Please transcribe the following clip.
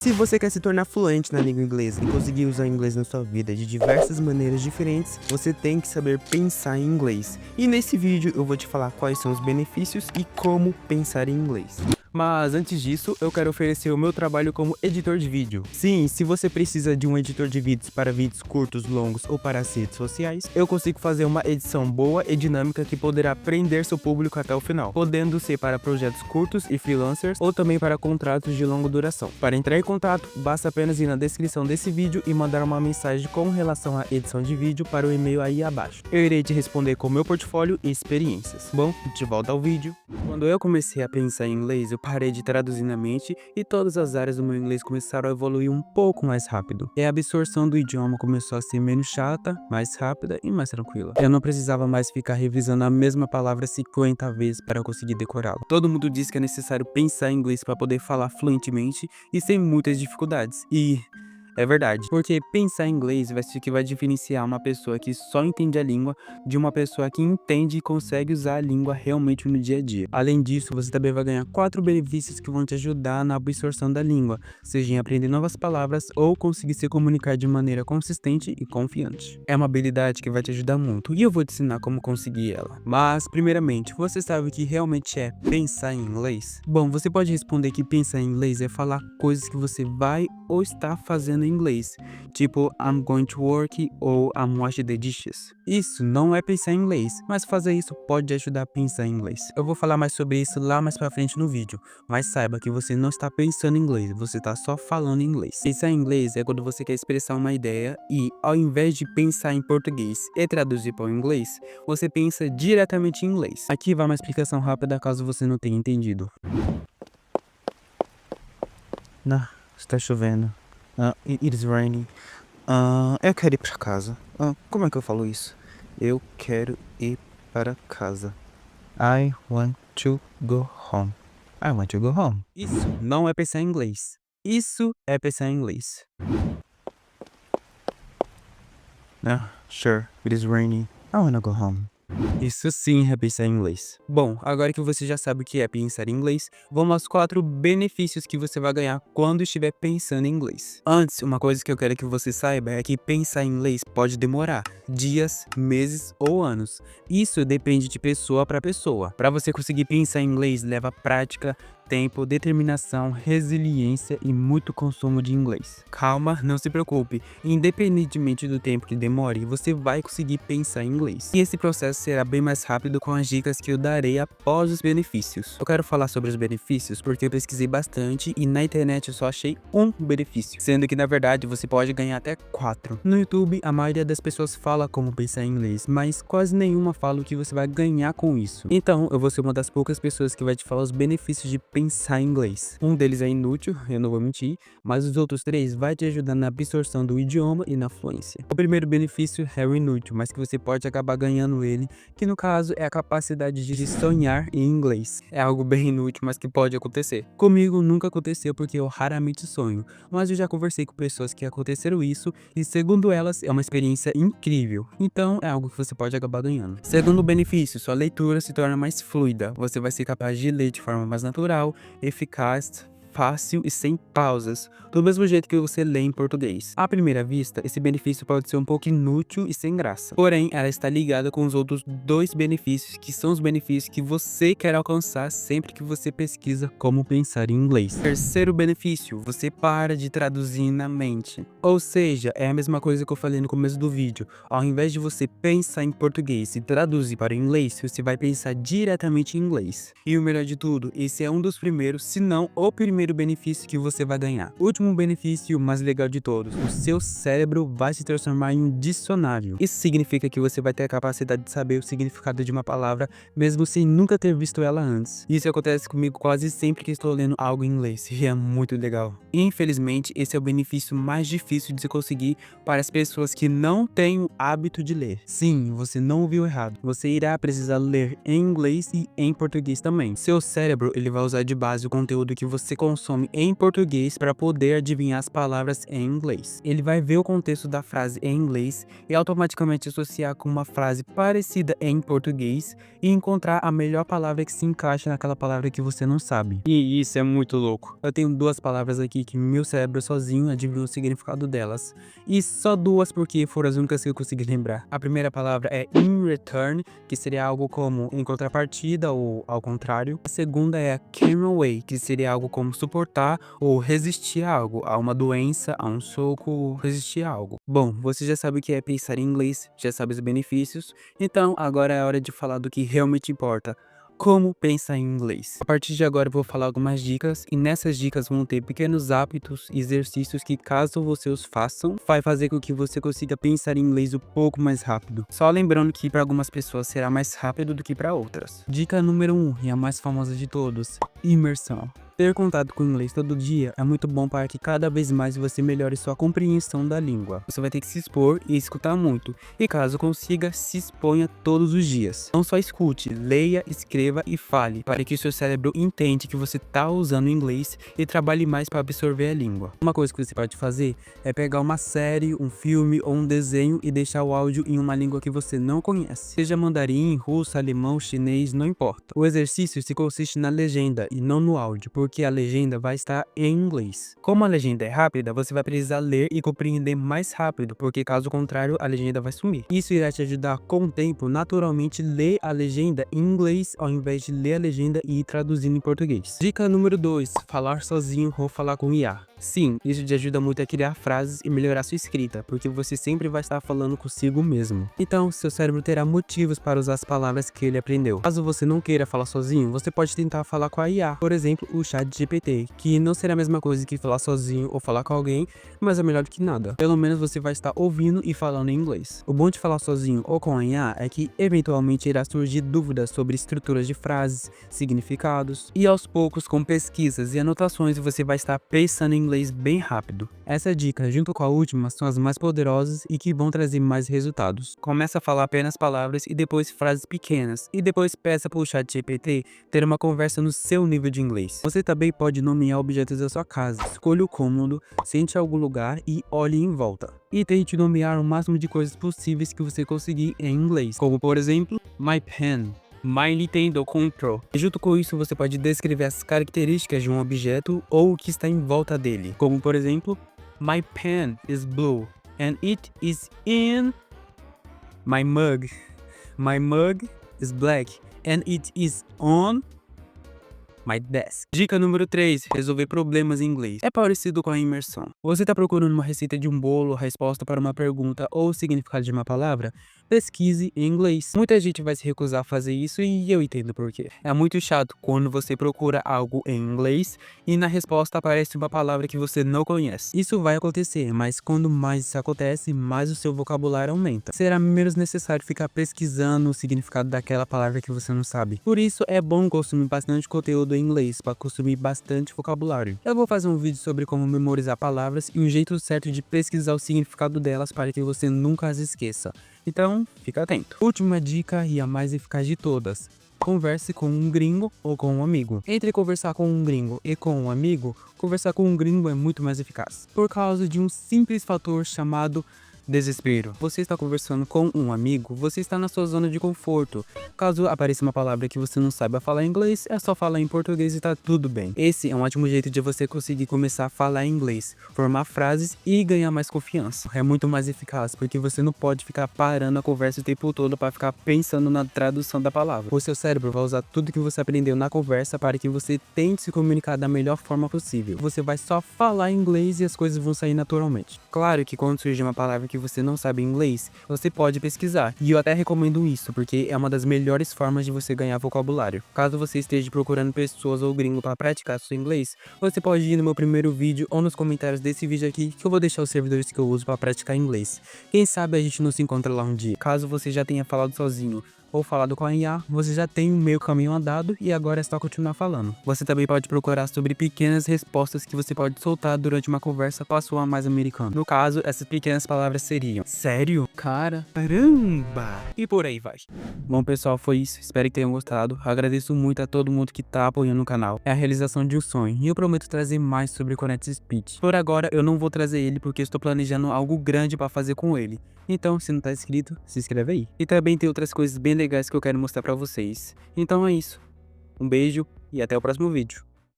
Se você quer se tornar fluente na língua inglesa e conseguir usar o inglês na sua vida de diversas maneiras diferentes, você tem que saber pensar em inglês. E nesse vídeo eu vou te falar quais são os benefícios e como pensar em inglês. Mas antes disso, eu quero oferecer o meu trabalho como editor de vídeo. Sim, se você precisa de um editor de vídeos para vídeos curtos, longos ou para as redes sociais, eu consigo fazer uma edição boa e dinâmica que poderá prender seu público até o final, podendo ser para projetos curtos e freelancers ou também para contratos de longa duração. Para entrar em contato, basta apenas ir na descrição desse vídeo e mandar uma mensagem com relação à edição de vídeo para o e-mail aí abaixo. Eu irei te responder com meu portfólio e experiências. Bom, de volta ao vídeo. Quando eu comecei a pensar em inglês, eu parei de traduzir na mente e todas as áreas do meu inglês começaram a evoluir um pouco mais rápido. E a absorção do idioma começou a ser menos chata, mais rápida e mais tranquila. Eu não precisava mais ficar revisando a mesma palavra 50 vezes para conseguir decorá-la. Todo mundo diz que é necessário pensar em inglês para poder falar fluentemente e sem muitas dificuldades. E é verdade, porque pensar em inglês vai ser o que vai diferenciar uma pessoa que só entende a língua de uma pessoa que entende e consegue usar a língua realmente no dia a dia. Além disso, você também vai ganhar 4 benefícios que vão te ajudar na absorção da língua, seja em aprender novas palavras ou conseguir se comunicar de maneira consistente e confiante. É uma habilidade que vai te ajudar muito e eu vou te ensinar como conseguir ela. Mas, primeiramente, você sabe o que realmente é pensar em inglês? Bom, você pode responder que pensar em inglês é falar coisas que você vai ou está fazendo em inglês, tipo I'm going to work ou I'm washing the dishes. Isso não é pensar em inglês, mas fazer isso pode ajudar a pensar em inglês. Eu vou falar mais sobre isso lá mais pra frente no vídeo, mas saiba que você não está pensando em inglês, você está só falando inglês. Pensar em inglês é quando você quer expressar uma ideia e, ao invés de pensar em português e traduzir para o inglês, você pensa diretamente em inglês. Aqui vai uma explicação rápida caso você não tenha entendido. Não, está chovendo. It is raining. Eu quero ir pra casa. Como é que eu falo isso? Eu quero ir para casa. I want to go home. I want to go home. Isso não é pensar em inglês. Isso é pensar em inglês. Sure, it is raining. I wanna go home. Isso sim é pensar em inglês. Bom, agora que você já sabe o que é pensar em inglês, vamos aos 4 benefícios que você vai ganhar quando estiver pensando em inglês. Antes, uma coisa que eu quero que você saiba é que pensar em inglês pode demorar dias, meses ou anos. Isso depende de pessoa para pessoa. Para você conseguir pensar em inglês, leva prática, tempo, determinação, resiliência e muito consumo de inglês. Calma, não se preocupe. Independentemente do tempo que demore, você vai conseguir pensar em inglês. E esse processo será bem mais rápido com as dicas que eu darei após os benefícios. Eu quero falar sobre os benefícios porque eu pesquisei bastante e na internet eu só achei um benefício, sendo que na verdade você pode ganhar até 4. No YouTube, a maioria das pessoas fala como pensar em inglês, mas quase nenhuma fala o que você vai ganhar com isso. Então, eu vou ser uma das poucas pessoas que vai te falar os benefícios de pensar em inglês. Um deles é inútil, eu não vou mentir, mas os outros 3 vai te ajudar na absorção do idioma e na fluência. O primeiro benefício é o inútil, mas que você pode acabar ganhando ele, que no caso é a capacidade de sonhar em inglês. É algo bem inútil, mas que pode acontecer. Comigo nunca aconteceu porque eu raramente sonho, mas eu já conversei com pessoas que aconteceram isso e segundo elas é uma experiência incrível. Então é algo que você pode acabar ganhando. Segundo benefício, sua leitura se torna mais fluida. Você vai ser capaz de ler de forma mais natural, eficaz, fácil e sem pausas, do mesmo jeito que você lê em português. À primeira vista, esse benefício pode ser um pouco inútil e sem graça. Porém, ela está ligada com os outros 2 benefícios, que são os benefícios que você quer alcançar sempre que você pesquisa como pensar em inglês. Terceiro benefício, você para de traduzir na mente. Ou seja, é a mesma coisa que eu falei no começo do vídeo. Ao invés de você pensar em português e traduzir para o inglês, você vai pensar diretamente em inglês. E o melhor de tudo, esse é um dos primeiros, se não o primeiro benefício que você vai ganhar. Último benefício, o mais legal de todos, o seu cérebro vai se transformar em um dicionário. Isso significa que você vai ter a capacidade de saber o significado de uma palavra, mesmo sem nunca ter visto ela antes. Isso acontece comigo quase sempre que estou lendo algo em inglês, e é muito legal. Infelizmente, esse é o benefício mais difícil de se conseguir para as pessoas que não têm o hábito de ler. Sim, você não ouviu errado. Você irá precisar ler em inglês e em português também. Seu cérebro, ele vai usar de base o conteúdo que você consome em português para poder adivinhar as palavras em inglês. Ele vai ver o contexto da frase em inglês e automaticamente associar com uma frase parecida em português e encontrar a melhor palavra que se encaixa naquela palavra que você não sabe. E isso é muito louco. Eu tenho duas palavras aqui que meu cérebro sozinho adivinhou o significado delas. E só duas porque foram as únicas que eu consegui lembrar. A primeira palavra é in return, que seria algo como em contrapartida ou ao contrário. A segunda é carry away, que seria algo como suportar ou resistir a algo, a uma doença, a um soco, resistir a algo. Bom, você já sabe o que é pensar em inglês, já sabe os benefícios, então agora é hora de falar do que realmente importa. Como pensar em inglês. A partir de agora eu vou falar algumas dicas e nessas dicas vão ter pequenos hábitos e exercícios que caso você os façam, vai fazer com que você consiga pensar em inglês um pouco mais rápido. Só lembrando que para algumas pessoas será mais rápido do que para outras. Dica número 1 e a mais famosa de todos, imersão. Ter contato com o inglês todo dia é muito bom para que cada vez mais você melhore sua compreensão da língua. Você vai ter que se expor e escutar muito. E caso consiga, se exponha todos os dias. Não só escute, leia, escreva e fale, para que o seu cérebro entenda que você está usando o inglês e trabalhe mais para absorver a língua. Uma coisa que você pode fazer é pegar uma série, um filme ou um desenho e deixar o áudio em uma língua que você não conhece. Seja mandarim, russo, alemão, chinês, não importa. O exercício se consiste na legenda e não no áudio, porque a legenda vai estar em inglês. Como a legenda é rápida, você vai precisar ler e compreender mais rápido, porque caso contrário, a legenda vai sumir. Isso irá te ajudar com o tempo, naturalmente, ler a legenda em inglês, ao invés de ler a legenda e ir traduzindo em português. Dica número 2, falar sozinho ou falar com IA. Sim, isso te ajuda muito a criar frases e melhorar sua escrita, porque você sempre vai estar falando consigo mesmo. Então, seu cérebro terá motivos para usar as palavras que ele aprendeu. Caso você não queira falar sozinho, você pode tentar falar com a IA, por exemplo, o ChatGPT, que não será a mesma coisa que falar sozinho ou falar com alguém, mas é melhor do que nada. Pelo menos você vai estar ouvindo e falando em inglês. O bom de falar sozinho ou com a IA é que eventualmente irá surgir dúvidas sobre estruturas de frases, significados, e aos poucos com pesquisas e anotações você vai estar pensando em inglês bem rápido. Essa dica, junto com a última, são as mais poderosas e que vão trazer mais resultados. Comece a falar apenas palavras e depois frases pequenas, e depois peça para o ChatGPT ter uma conversa no seu nível de inglês. Você também pode nomear objetos da sua casa. Escolha o cômodo, sente em algum lugar e olhe em volta. E tente nomear o máximo de coisas possíveis que você conseguir em inglês, como por exemplo, my pen, My Nintendo Control. E junto com isso você pode descrever as características de um objeto ou o que está em volta dele, como por exemplo, My pen is blue and it is in my mug. My mug is black and it is on my desk. Dica número 3, resolver problemas em inglês. É parecido com a imersão. Você está procurando uma receita de um bolo, resposta para uma pergunta ou o significado de uma palavra? Pesquise em inglês. Muita gente vai se recusar a fazer isso e eu entendo por quê. É muito chato quando você procura algo em inglês e na resposta aparece uma palavra que você não conhece. Isso vai acontecer, mas quando mais isso acontece, mais o seu vocabulário aumenta. Será menos necessário ficar pesquisando o significado daquela palavra que você não sabe. Por isso é bom consumir bastante conteúdo em inglês para consumir bastante vocabulário. Eu vou fazer um vídeo sobre como memorizar palavras e o jeito certo de pesquisar o significado delas para que você nunca as esqueça. Então, fica atento. Última dica e a mais eficaz de todas. Converse com um gringo ou com um amigo. Entre conversar com um gringo e com um amigo, conversar com um gringo é muito mais eficaz. Por causa de um simples fator chamado desespero. Você está conversando com um amigo, você está na sua zona de conforto. Caso apareça uma palavra que você não saiba falar inglês, é só falar em português e tá tudo bem. Esse é um ótimo jeito de você conseguir começar a falar inglês, formar frases e ganhar mais confiança. É muito mais eficaz, porque você não pode ficar parando a conversa o tempo todo para ficar pensando na tradução da palavra. O seu cérebro vai usar tudo que você aprendeu na conversa para que você tente se comunicar da melhor forma possível. Você vai só falar inglês e as coisas vão sair naturalmente. Claro que quando surge uma palavra que você não sabe inglês, você pode pesquisar. E eu até recomendo isso, porque é uma das melhores formas de você ganhar vocabulário. Caso você esteja procurando pessoas ou gringo para praticar seu inglês, você pode ir no meu primeiro vídeo ou nos comentários desse vídeo aqui, que eu vou deixar os servidores que eu uso para praticar inglês. Quem sabe a gente não se encontra lá um dia. Caso você já tenha falado sozinho ou falado com a IA, você já tem um meio caminho andado e agora é só continuar falando. Você também pode procurar sobre pequenas respostas que você pode soltar durante uma conversa com a sua mais americana. No caso, essas pequenas palavras seriam: sério? Cara? Caramba! E por aí vai. Bom, pessoal, foi isso. Espero que tenham gostado. Agradeço muito a todo mundo que tá apoiando o canal. É a realização de um sonho e eu prometo trazer mais sobre Connect Speech. Por agora, eu não vou trazer ele porque estou planejando algo grande pra fazer com ele. Então, se não tá inscrito, se inscreve aí. E também tem outras coisas bem legais que eu quero mostrar pra vocês. Então é isso. Um beijo e até o próximo vídeo.